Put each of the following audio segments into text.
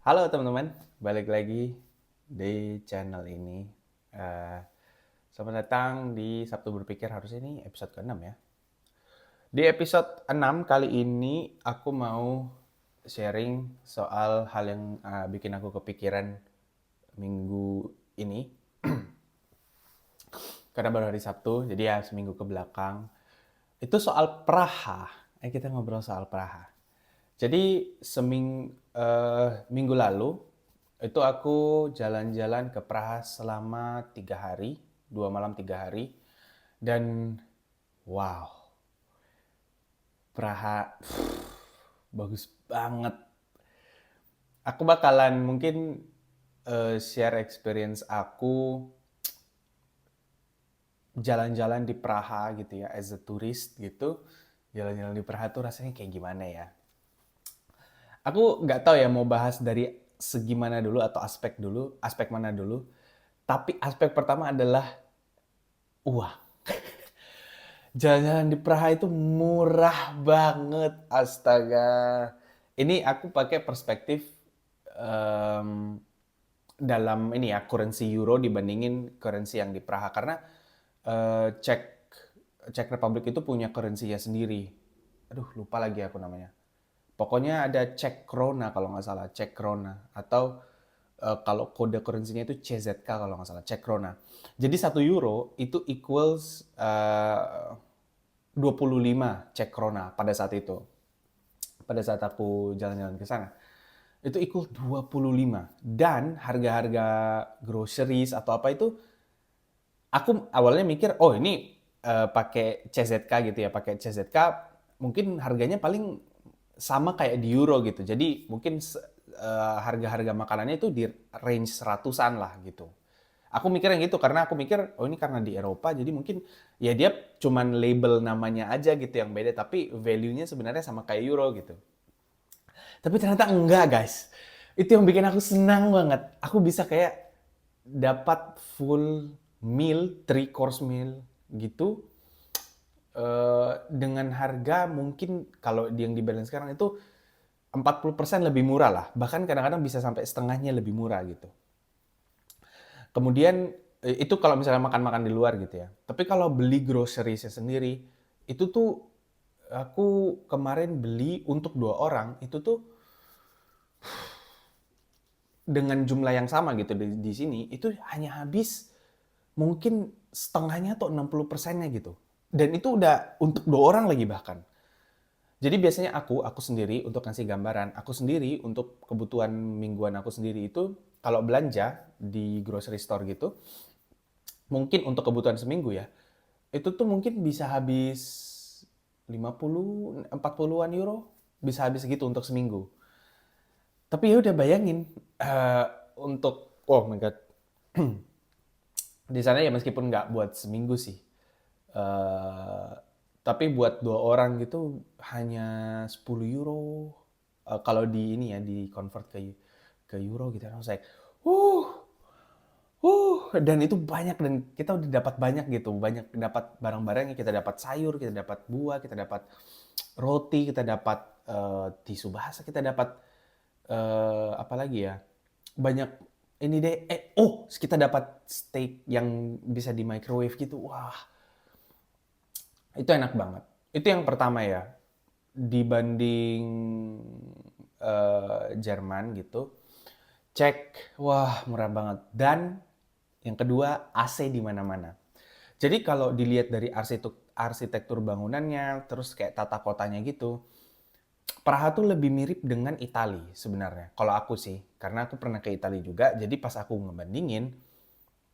Halo teman-teman, balik lagi di channel ini. Eh, Selamat datang di Sabtu Berpikir, harusnya ini episode ke-6 ya. Di episode 6 kali ini aku mau sharing soal hal yang bikin aku kepikiran minggu ini. Karena baru hari Sabtu, jadi ya seminggu ke belakang. Itu soal Praha. Kita ngobrol soal Praha. Jadi minggu lalu itu aku jalan-jalan ke Praha selama 3 hari, 2 malam 3 hari, dan wow, Praha bagus banget. Aku bakalan mungkin share experience aku jalan-jalan di Praha gitu ya, as a tourist gitu. Jalan-jalan di Praha tuh rasanya kayak gimana ya? Aku nggak tahu ya mau bahas dari segi mana dulu atau aspek mana dulu. Tapi aspek pertama adalah uang. Jalan-jalan di Praha itu murah banget, astaga. Ini aku pakai perspektif em, dalam ini ya, currency euro dibandingin currency yang di Praha. Karena Czech Czech Republic itu punya currency-nya sendiri. Aduh, lupa lagi aku namanya. Pokoknya ada Czech krona kalau nggak salah, Czech krona. Atau kalau kode currency-nya itu CZK kalau nggak salah, Czech krona. Jadi 1 euro itu equals 25 Czech krona pada saat itu. Pada saat aku jalan-jalan ke sana. Itu equal 25. Dan harga-harga groceries atau apa itu, aku awalnya mikir, oh ini pakai CZK gitu ya, pakai CZK mungkin harganya paling sama kayak di euro gitu. Jadi mungkin harga-harga makanannya itu di range seratusan lah gitu. Aku mikirnya gitu karena aku mikir oh ini karena di Eropa jadi mungkin ya dia cuman label namanya aja gitu yang beda tapi value-nya sebenarnya sama kayak euro gitu. Tapi ternyata enggak guys. Itu yang bikin aku senang banget. Aku bisa kayak dapat full meal, 3 course meal gitu dengan harga mungkin kalau yang di balance sekarang itu 40% lebih murah lah. Bahkan kadang-kadang bisa sampai setengahnya lebih murah gitu. Kemudian itu kalau misalnya makan-makan di luar gitu ya. Tapi kalau beli groceries sendiri, itu tuh aku kemarin beli untuk 2 orang, itu tuh dengan jumlah yang sama gitu di sini, itu hanya habis mungkin setengahnya atau 60%-nya gitu. Dan itu udah untuk 2 orang lagi bahkan. Jadi biasanya aku sendiri untuk ngasih gambaran, aku sendiri untuk kebutuhan mingguan aku sendiri itu kalau belanja di grocery store gitu, mungkin untuk kebutuhan seminggu ya, itu tuh mungkin bisa habis 50, 40-an euro, bisa habis segitu untuk seminggu. Tapi ya udah bayangin untuk oh my god, di sana ya meskipun nggak buat seminggu sih, eh tapi buat 2 orang gitu hanya 10 euro. Kalau di ini ya di convert ke euro gitu, I was like, uh, dan itu banyak dan kita udah dapat banyak gitu, banyak dapat barang-barangnya, kita dapat sayur, kita dapat buah, kita dapat roti, kita dapat tisu basah, kita dapat apa lagi ya? Banyak ini deh. Kita dapat steak yang bisa di microwave gitu. Wah, itu enak banget. Itu yang pertama ya. Dibanding Jerman gitu. Cek, wah murah banget. Dan yang kedua, AC di mana-mana. Jadi kalau dilihat dari arsitektur bangunannya, terus kayak tata kotanya gitu, Praha tuh lebih mirip dengan Itali sebenarnya. Kalau aku sih, karena aku pernah ke Itali juga, jadi pas aku ngebandingin,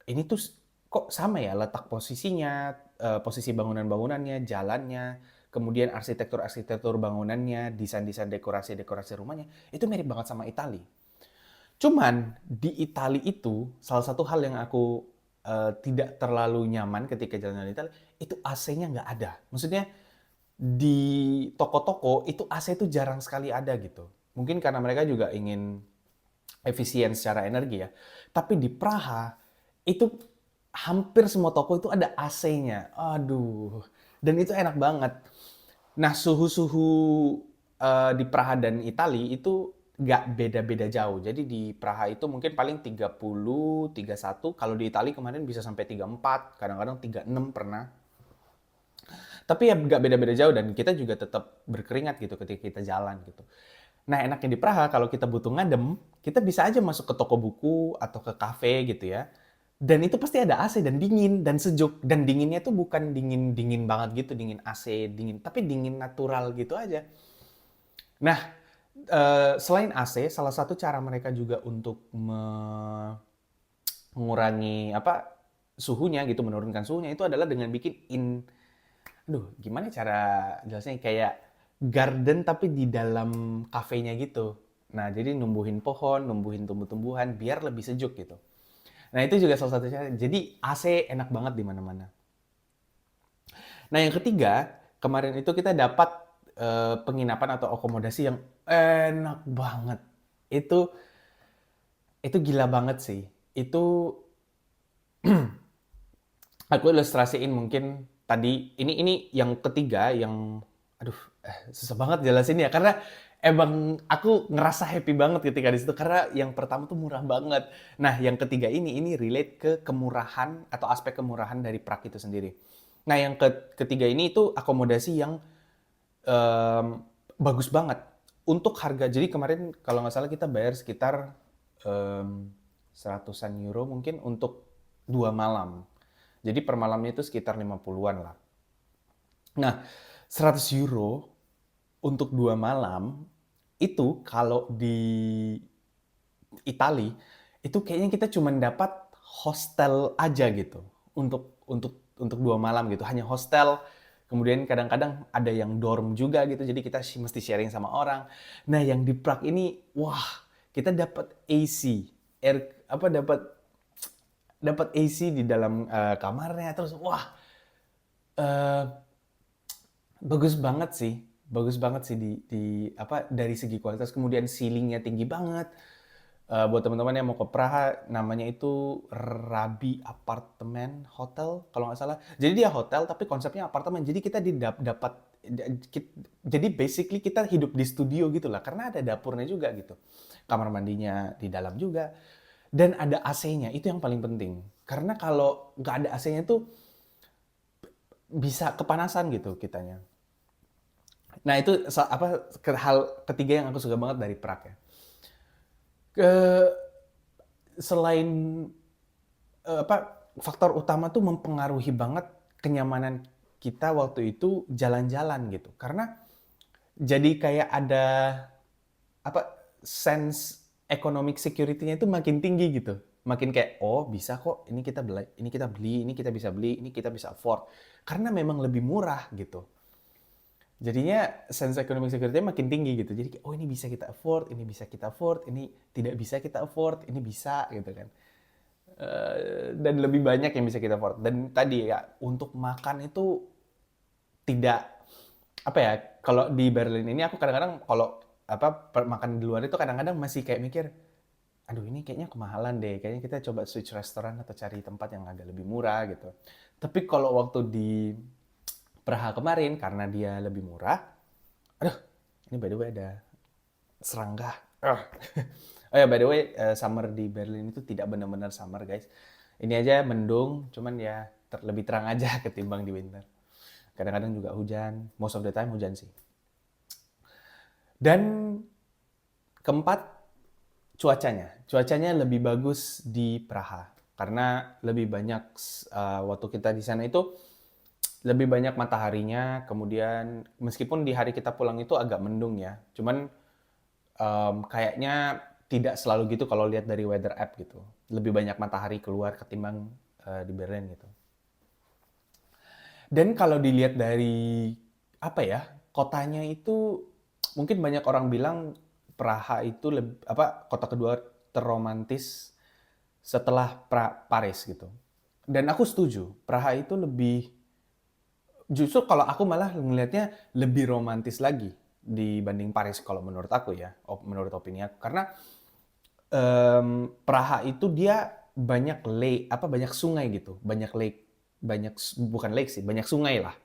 ini tuh kok sama ya letak posisinya, posisi bangunan-bangunannya, jalannya, kemudian arsitektur-arsitektur bangunannya, desain-desain dekorasi-dekorasi rumahnya, itu mirip banget sama Itali. Cuman di Itali itu salah satu hal yang aku tidak terlalu nyaman ketika jalan-jalan di Itali itu AC-nya nggak ada. Maksudnya di toko-toko itu AC itu jarang sekali ada gitu. Mungkin karena mereka juga ingin efisien secara energi ya. Tapi di Praha itu hampir semua toko itu ada AC-nya. Aduh, dan itu enak banget. Nah, suhu-suhu di Praha dan Itali itu nggak beda-beda jauh. Jadi di Praha itu mungkin paling 30, 31. Kalau di Italia kemarin bisa sampai 34, kadang-kadang 36 pernah. Tapi ya nggak beda-beda jauh dan kita juga tetap berkeringat gitu ketika kita jalan gitu. Nah, enaknya di Praha kalau kita butuh ngadem, kita bisa aja masuk ke toko buku atau ke kafe gitu ya. Dan itu pasti ada AC dan dingin dan sejuk. Dan dinginnya tuh bukan dingin-dingin banget gitu, dingin AC, dingin, tapi dingin natural gitu aja. Nah, selain AC, salah satu cara mereka juga untuk mengurangi apa suhunya gitu, menurunkan suhunya itu adalah dengan bikin aduh, gimana cara jelasnya kayak garden tapi di dalam kafenya gitu. Nah, jadi numbuhin pohon, numbuhin tumbuh-tumbuhan biar lebih sejuk gitu. Nah, itu juga salah satu cara. Jadi AC enak banget di mana-mana. Nah, yang ketiga, kemarin itu kita dapat penginapan atau akomodasi yang enak banget. Itu itu gila banget sih. Itu aku ilustrasiin mungkin tadi ini yang ketiga yang aduh susah banget jelasin ya karena emang aku ngerasa happy banget ketika di situ karena yang pertama tuh murah banget. Nah, yang ketiga ini relate ke kemurahan atau aspek kemurahan dari Prag itu sendiri. Nah, yang ketiga ini itu akomodasi yang em, bagus banget untuk harga. Jadi kemarin kalau nggak salah kita bayar sekitar seratusan euro mungkin untuk 2 malam. Jadi per malamnya itu sekitar 50-an lah. Nah, 100 euro untuk 2 malam itu kalau di Itali itu kayaknya kita cuma dapat hostel aja gitu untuk 2 malam gitu hanya hostel. Kemudian kadang-kadang ada yang dorm juga gitu jadi kita mesti sharing sama orang. Nah, yang di Prague ini wah, kita dapat AC air apa dapat dapat AC di dalam kamarnya terus wah, eh, bagus banget sih di apa dari segi kualitas. Kemudian ceilingnya tinggi banget. Buat teman-teman yang mau ke Praha, namanya itu Rabi Apartemen Hotel kalau nggak salah. Jadi dia hotel tapi konsepnya apartemen. Jadi kita dapat jadi basically kita hidup di studio gitu lah karena ada dapurnya juga gitu. Kamar mandinya di dalam juga dan ada AC-nya itu yang paling penting. Karena kalau nggak ada AC-nya tuh bisa kepanasan gitu kitanya. Nah, itu apa hal ketiga yang aku suka banget dari Prague ya. Ke selain apa faktor utama tuh mempengaruhi banget kenyamanan kita waktu itu jalan-jalan gitu. Karena jadi kayak ada apa sense economic security-nya itu makin tinggi gitu. Makin kayak oh bisa kok ini kita beli, ini kita beli, ini kita bisa beli, ini kita bisa afford. Karena memang lebih murah gitu. Jadinya sense economic security-nya makin tinggi gitu. Jadi oh ini bisa kita afford, ini bisa kita afford, ini tidak bisa kita afford, ini bisa gitu kan. Dan lebih banyak yang bisa kita afford. Dan tadi ya untuk makan itu tidak apa ya kalau di Berlin ini aku kadang-kadang kalau apa makan di luar itu kadang-kadang masih kayak mikir aduh ini kayaknya kemahalan deh kayaknya kita coba switch restoran atau cari tempat yang agak lebih murah gitu tapi kalau waktu di Praha kemarin karena dia lebih murah aduh ini by the way ada serangga oh ya by the way summer di Berlin itu tidak benar-benar summer guys ini aja mendung cuman ya lebih terang aja ketimbang di winter kadang-kadang juga hujan most of the time hujan sih dan keempat cuacanya lebih bagus di Praha karena lebih banyak waktu kita di sana itu lebih banyak mataharinya kemudian meskipun di hari kita pulang itu agak mendung ya cuman kayaknya tidak selalu gitu kalau lihat dari weather app gitu lebih banyak matahari keluar ketimbang di Berlin gitu dan kalau dilihat dari apa ya kotanya itu mungkin banyak orang bilang Praha itu apa kota kedua terromantis setelah Paris gitu. Dan aku setuju, Praha itu justru kalau aku malah ngelihatnya lebih romantis lagi dibanding Paris kalau menurut aku ya, menurut opini aku. Karena Praha itu dia banyak banyak sungai gitu, banyak lake, bukan lake sih, banyak sungai lah.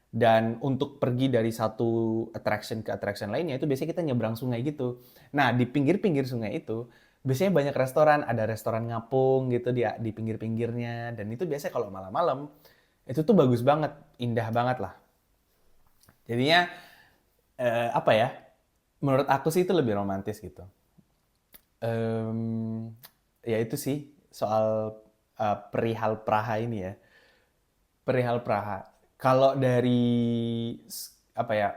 Dan untuk pergi dari satu attraction ke attraction lainnya itu biasanya kita nyebrang sungai gitu. Nah, di pinggir-pinggir sungai itu biasanya banyak restoran, ada restoran ngapung gitu di pinggir-pinggirnya dan itu biasanya kalau malam-malam itu tuh bagus banget, indah banget lah. Jadinya apa ya? Menurut aku sih itu lebih romantis gitu. Em, Ya itu sih soal perihal Praha ini ya. Perihal Praha. Kalau dari apa ya?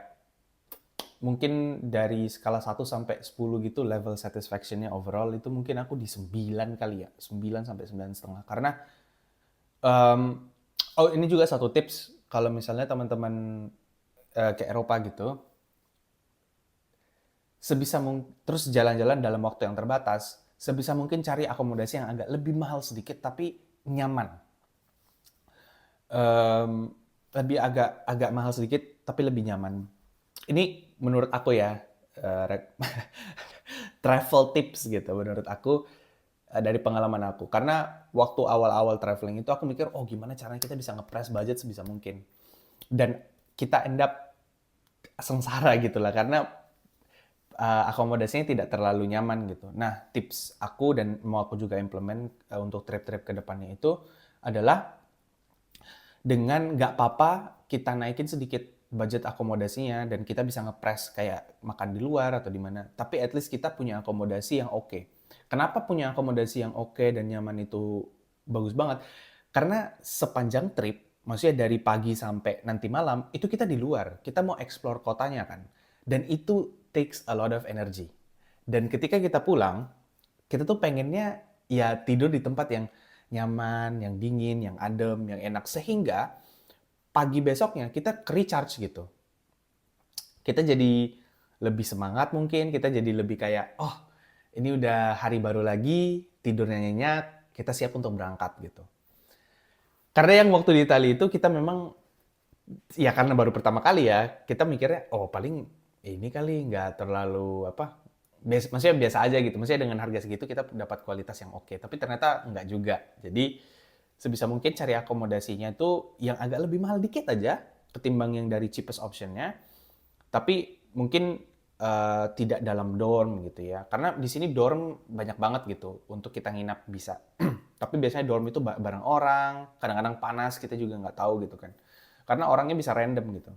Mungkin dari skala 1 sampai 10 gitu level satisfaction-nya overall itu mungkin aku di 9 kali ya. 9 sampai 9,5. Karena em, oh ini juga satu tips kalau misalnya teman-teman ke Eropa gitu, terus jalan-jalan dalam waktu yang terbatas, sebisa mungkin cari akomodasi yang agak lebih mahal sedikit tapi nyaman. Em, Lebih agak agak mahal sedikit tapi lebih nyaman. Ini menurut aku ya, travel tips gitu menurut aku dari pengalaman aku. Karena waktu awal-awal traveling itu aku mikir, oh gimana caranya kita bisa nge-press budget sebisa mungkin. Dan kita end up sengsara gitu lah karena akomodasinya tidak terlalu nyaman gitu. Nah, tips aku dan mau aku juga implement untuk trip-trip ke depannya itu adalah dengan nggak apa-apa kita naikin sedikit budget akomodasinya dan kita bisa ngepres kayak makan di luar atau di mana. Tapi at least kita punya akomodasi yang oke. Kenapa punya akomodasi yang oke dan nyaman itu bagus banget? Karena sepanjang trip, maksudnya dari pagi sampai nanti malam, itu kita di luar. Kita mau explore kotanya kan. Dan itu takes a lot of energy. Dan ketika kita pulang, kita tuh pengennya ya tidur di tempat yang nyaman, yang dingin, yang adem, yang enak. Sehingga pagi besoknya kita recharge gitu. Kita jadi lebih semangat mungkin, kita jadi lebih kayak, oh ini udah hari baru lagi, tidurnya nyenyak, kita siap untuk berangkat gitu. Karena yang waktu di Italia itu kita memang, ya karena baru pertama kali ya, kita mikirnya, oh paling ini kali nggak terlalu apa, maksudnya biasa aja gitu. Maksudnya dengan harga segitu kita dapat kualitas yang oke. Tapi ternyata nggak juga. Jadi sebisa mungkin cari akomodasinya itu yang agak lebih mahal dikit aja ketimbang yang dari cheapest optionnya. Tapi mungkin tidak dalam dorm gitu ya. Karena di sini dorm banyak banget gitu untuk kita nginap bisa. Tapi biasanya dorm itu bareng orang, kadang-kadang panas kita juga nggak tahu gitu kan. Karena orangnya bisa random gitu.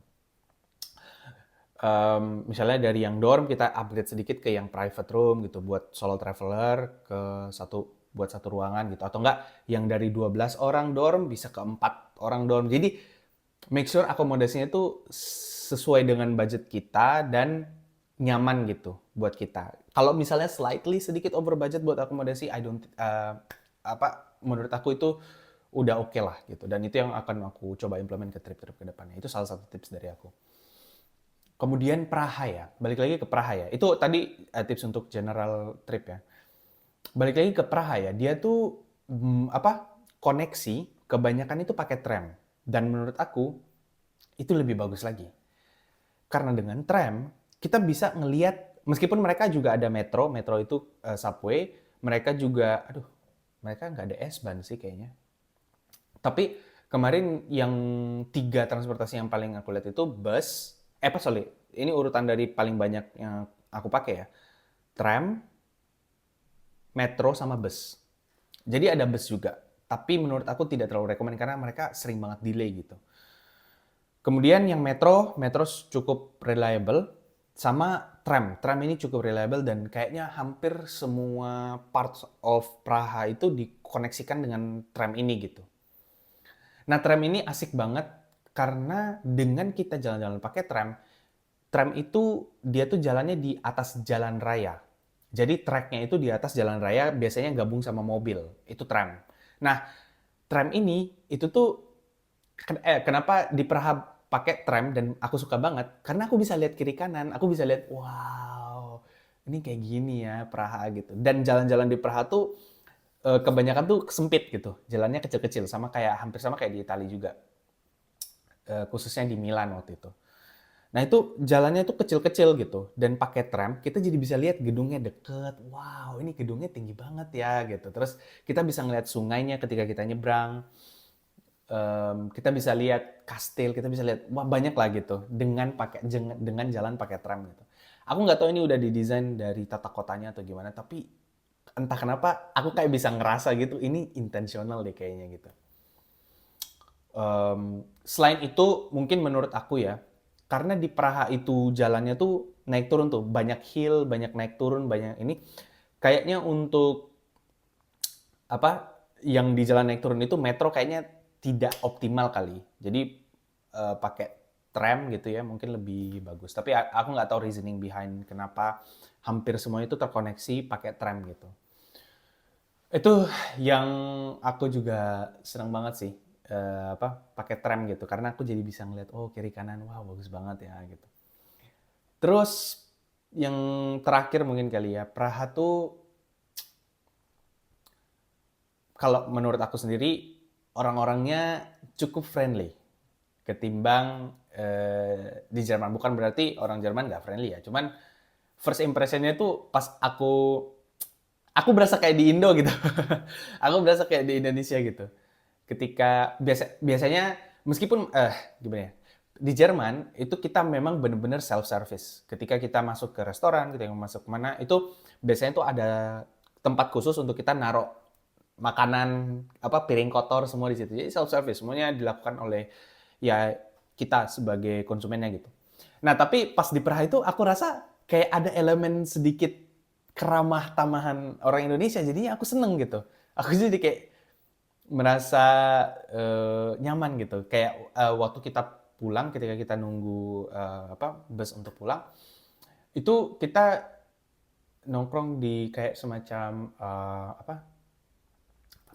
Misalnya dari yang dorm kita upgrade sedikit ke yang private room gitu buat solo traveler buat satu ruangan gitu atau enggak yang dari 12 orang dorm bisa ke 4 orang dorm. Jadi make sure akomodasinya itu sesuai dengan budget kita dan nyaman gitu buat kita. Kalau misalnya slightly sedikit over budget buat akomodasi, I don't menurut aku itu udah oke lah gitu. Dan itu yang akan aku coba implement ke trip-trip ke depannya. Itu salah satu tips dari aku. Kemudian Praha ya, balik lagi ke Praha ya. Itu tadi tips untuk general trip ya. Balik lagi ke Praha ya, dia tuh koneksi kebanyakan itu pakai tram. Dan menurut aku itu lebih bagus lagi. Karena dengan tram kita bisa ngelihat meskipun mereka juga ada metro, metro itu subway, mereka juga mereka nggak ada S-Bahn sih kayaknya. Tapi kemarin yang 3 transportasi yang paling aku lihat itu bus, sorry, ini urutan dari paling banyak yang aku pakai ya. Tram, metro, sama bus. Jadi ada bus juga. Tapi menurut aku tidak terlalu rekomen karena mereka sering banget delay gitu. Kemudian yang metro, metro cukup reliable. Sama tram, tram ini cukup reliable dan kayaknya hampir semua parts of Praha itu dikoneksikan dengan tram ini gitu. Nah, tram ini asik banget karena dengan kita jalan-jalan pakai tram, tram itu dia tuh jalannya di atas jalan raya. Jadi tracknya itu di atas jalan raya biasanya gabung sama mobil. Itu tram. Nah, tram ini itu tuh kenapa di Praha pakai tram dan aku suka banget karena aku bisa lihat kiri kanan, aku bisa lihat wow, ini kayak gini ya Praha gitu. Dan jalan-jalan di Praha tuh kebanyakan tuh sempit gitu, jalannya kecil-kecil hampir sama kayak di Italia juga, khususnya di Milan waktu itu. Nah itu jalannya tuh kecil-kecil gitu dan pakai tram kita jadi bisa lihat gedungnya deket, wow ini gedungnya tinggi banget ya gitu. Terus kita bisa ngeliat sungainya ketika kita nyebrang. kita bisa lihat kastil, kita bisa lihat wah banyak lah gitu dengan jalan pakai tram gitu. Aku nggak tahu ini udah didesain dari tata kotanya atau gimana, tapi entah kenapa aku kayak bisa ngerasa gitu ini intentional deh kayaknya gitu. Selain itu mungkin menurut aku ya, karena di Praha itu jalannya tuh naik turun tuh, banyak hill, banyak naik turun, banyak ini. Kayaknya untuk apa yang di jalan naik turun itu metro kayaknya tidak optimal kali. Jadi pakai tram gitu ya mungkin lebih bagus. Tapi aku nggak tahu reasoning behind kenapa hampir semua itu terkoneksi pakai tram gitu. Itu yang aku juga senang banget sih pakai tram gitu karena aku jadi bisa ngeliat oh kiri kanan wah bagus banget ya gitu. Terus yang terakhir mungkin kali ya Praha tuh kalau menurut aku sendiri orang-orangnya cukup friendly ketimbang di Jerman. Bukan berarti orang Jerman nggak friendly ya. Cuman first impressionnya tuh pas aku berasa kayak di Indo gitu. Aku berasa kayak di Indonesia gitu. Ketika biasanya meskipun gimana ya? Di Jerman itu kita memang benar-benar self service. Ketika kita masuk ke restoran, ketika masuk kemana itu biasanya tuh ada tempat khusus untuk kita naruh makanan apa piring kotor semua di situ. Jadi self service semuanya dilakukan oleh ya kita sebagai konsumennya gitu. Nah, tapi pas di Praha itu aku rasa kayak ada elemen sedikit keramah tamahan orang Indonesia. Jadinya aku seneng gitu. Aku jadi kayak merasa nyaman gitu. Kayak waktu kita pulang ketika kita nunggu bus untuk pulang, itu kita nongkrong di kayak semacam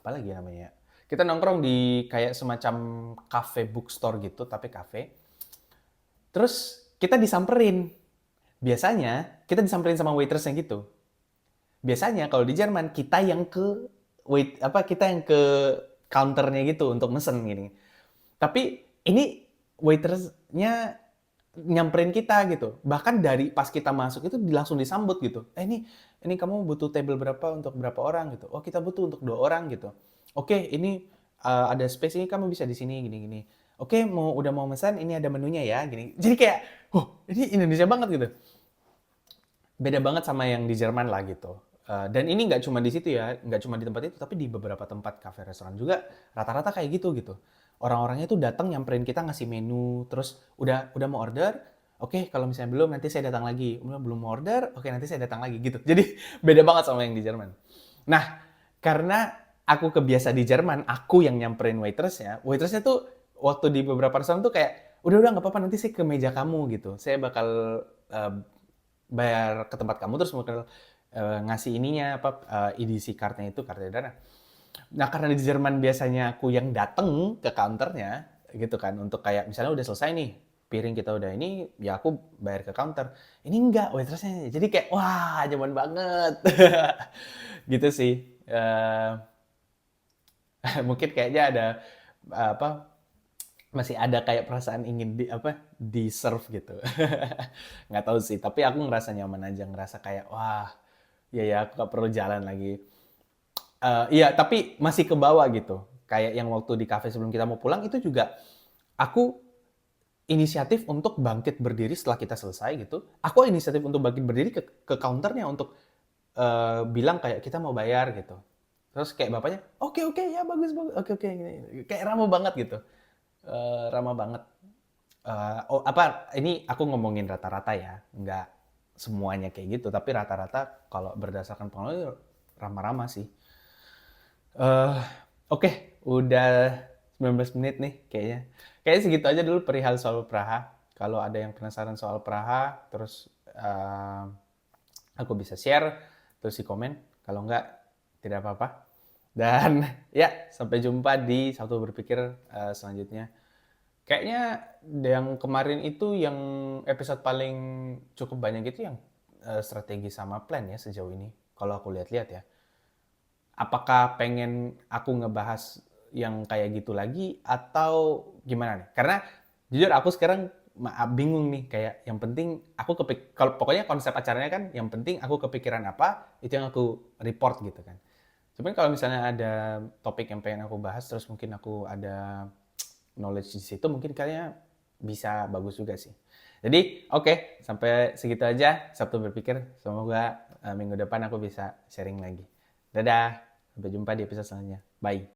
apa lagi namanya ya? Kita nongkrong di kayak semacam cafe bookstore gitu, tapi cafe. Terus kita disamperin. Biasanya kita disamperin sama waitersnya gitu. Biasanya kalau di Jerman kita yang ke kita yang ke counternya gitu untuk mesen gini. Tapi ini waitersnya nyamperin kita gitu. Bahkan dari pas kita masuk itu langsung disambut gitu. Ini kamu butuh table berapa untuk berapa orang gitu. Oh, kita butuh untuk 2 orang gitu. Oke, ini ada space ini kamu bisa di sini gini-gini. Oke, udah mau pesan ini ada menunya ya gini. Jadi kayak, ini Indonesia banget gitu. Beda banget sama yang di Jerman lah gitu. Dan ini nggak cuma di situ ya, nggak cuma di tempat itu, tapi di beberapa tempat kafe restoran juga rata-rata kayak gitu. Orang-orangnya tuh datang nyamperin kita ngasih menu, terus udah mau order, oke kalau misalnya belum nanti saya datang lagi, belum mau order, oke nanti saya datang lagi gitu. Jadi beda banget sama yang di Jerman. Nah karena aku kebiasa di Jerman, aku yang nyamperin waitersnya tuh waktu di beberapa restoran tuh kayak udah nggak apa-apa nanti saya ke meja kamu gitu, saya bakal eh, bayar ke tempat kamu terus bakal ngasih ininya edisi kartunya itu kartu dana. Nah karena di Jerman biasanya aku yang dateng ke counternya gitu kan untuk kayak misalnya udah selesai nih piring kita udah ini ya aku bayar ke counter. Ini enggak waitressnya jadi kayak wah nyaman banget gitu sih. Mungkin kayaknya ada apa masih ada kayak perasaan ingin di serve gitu. Nggak tahu sih tapi aku ngerasa nyaman aja ngerasa kayak wah ya aku gak perlu jalan lagi. Iya tapi masih ke bawah gitu kayak yang waktu di cafe sebelum kita mau pulang itu juga aku inisiatif untuk bangkit berdiri setelah kita selesai gitu. Aku inisiatif untuk bangkit berdiri ke counternya untuk bilang kayak kita mau bayar gitu. Terus kayak bapaknya, oke oke ya bagus bagus, oke oke, kayak ramah banget gitu, ramah banget. Ini aku ngomongin rata-rata ya, nggak semuanya kayak gitu, tapi rata-rata kalau berdasarkan pengalaman ramah-ramah sih. Eh, oke, udah 19 menit nih kayaknya. Kayaknya segitu aja dulu perihal soal Praha. Kalau ada yang penasaran soal Praha, terus aku bisa share, terus di komen. Kalau enggak, tidak apa-apa. Dan ya, sampai jumpa di Sabtu Berpikir selanjutnya. Kayaknya yang kemarin itu yang episode paling cukup banyak itu yang strategi sama plan ya sejauh ini. Kalau aku lihat-lihat ya. Apakah pengen aku ngebahas yang kayak gitu lagi atau gimana nih? Karena jujur aku sekarang bingung nih kayak yang penting kalau pokoknya konsep acaranya kan yang penting aku kepikiran apa itu yang aku report gitu kan. Cuman kalau misalnya ada topik yang pengen aku bahas terus mungkin aku ada knowledge di situ, mungkin kayaknya bisa bagus juga sih. Jadi oke, sampai segitu aja Sabtu Berpikir. Semoga minggu depan aku bisa sharing lagi. Dadah, sampai jumpa di episode selanjutnya. Bye.